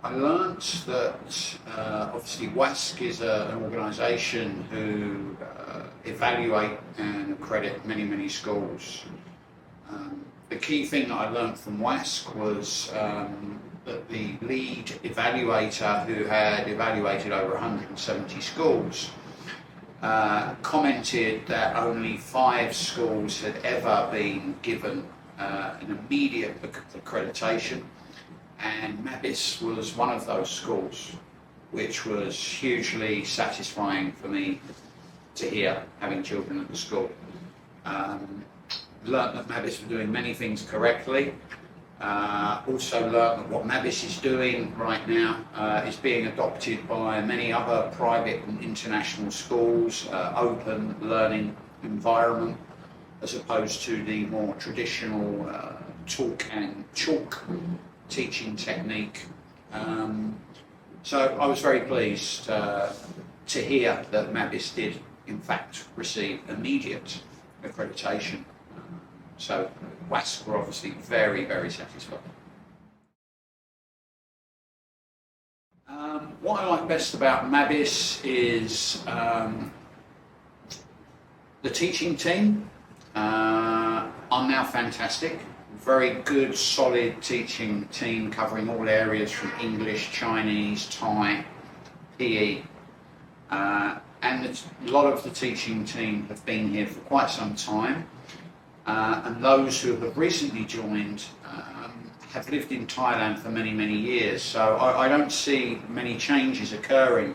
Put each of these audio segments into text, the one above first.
I learnt that obviously WASC is an organisation who evaluate and accredit many schools. The key thing that I learnt from WASC was that the lead evaluator, who had evaluated over 170 schools, commented that only 5 schools had ever been given an immediate accreditation, and MABIS was one of those schools, which was hugely satisfying for me to hear, having children at the school. Learnt that MABIS were doing many things correctly. Also learnt that what MABIS is doing right now is being adopted by many other private and international schools, open learning environment, as opposed to the more traditional talk and chalk teaching technique. So I was very pleased to hear that MABIS did in fact receive immediate accreditation. So WASC were obviously very satisfied. What I like best about MABIS is the teaching team are now fantastic. Very good, solid teaching team covering all areas from English, Chinese, Thai, PE. And a lot of the teaching team have been here for quite some time. And those who have recently joined have lived in Thailand for many years. So I don't see many changes occurring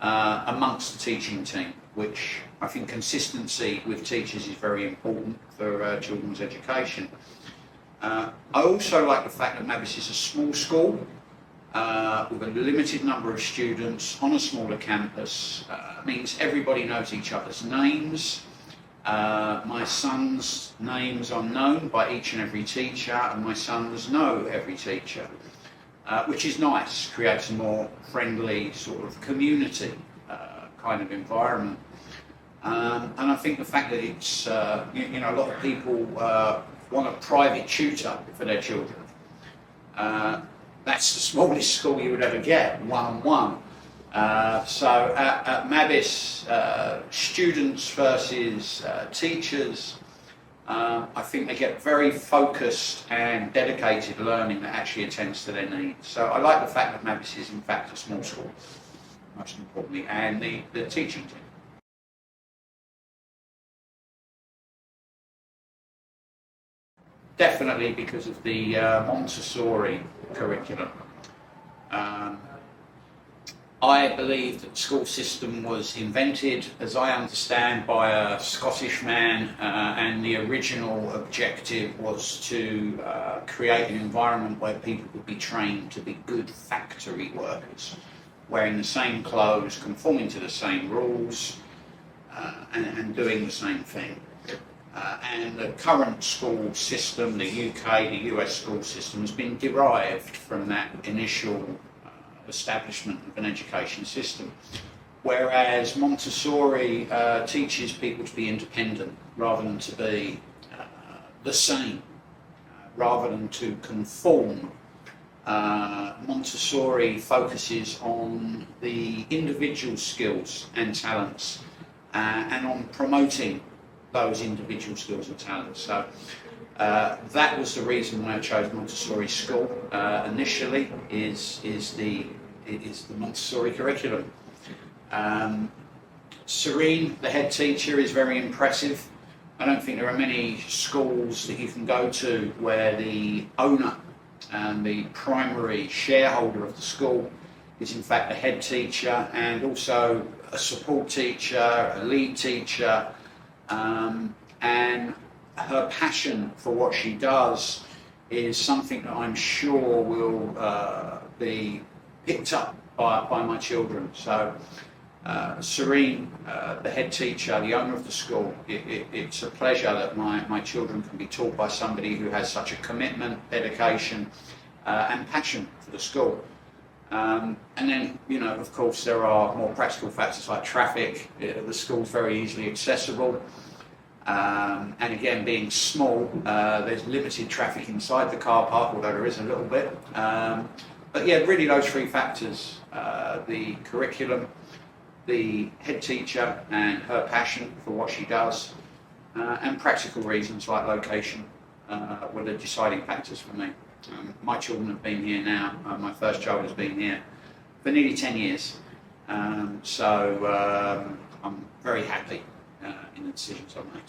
amongst the teaching team, which I think consistency with teachers is very important for children's education. I also like the fact that MABIS is a small school with a limited number of students on a smaller campus. Means everybody knows each other's names. My son's names are known by each and every teacher, and my sons know every teacher, which is nice, creates a more friendly sort of community kind of environment. And I think the fact that it's, you know, a lot of people want a private tutor for their children. That's the smallest school you would ever get, one-on-one. So at MABIS, students versus teachers, I think they get very focused and dedicated learning that actually attends to their needs. So I like the fact that MABIS is in fact a small school, most importantly, and the teaching team. Definitely because of the Montessori curriculum. I believe that the school system was invented, as I understand, by a Scottish man, and the original objective was to create an environment where people would be trained to be good factory workers, wearing the same clothes, conforming to the same rules, and doing the same thing. And the current school system, the UK, the US school system, has been derived from that initial establishment of an education system. Whereas Montessori teaches people to be independent rather than to be the same, rather than to conform. Montessori focuses on the individual skills and talents and on promoting those individual skills and talents. So that was the reason why I chose Montessori school initially, is the Montessori curriculum. Serene, the head teacher, is very impressive. I don't think there are many schools that you can go to where the owner and the primary shareholder of the school is in fact the head teacher, and also a support teacher, a lead teacher, and her passion for what she does is something that I'm sure will be picked up by my children. So Serene, the head teacher, the owner of the school, it's a pleasure that my children can be taught by somebody who has such a commitment, dedication, and passion for the school. And then, you know, of course, there are more practical factors like traffic. The school's very easily accessible. And again, being small, there's limited traffic inside the car park, although there is a little bit. But yeah, really those three factors, the curriculum, the head teacher and her passion for what she does, and practical reasons like location were the deciding factors for me. My children have been here now, my first child has been here for nearly 10 years, so I'm very happy in the decisions I've made.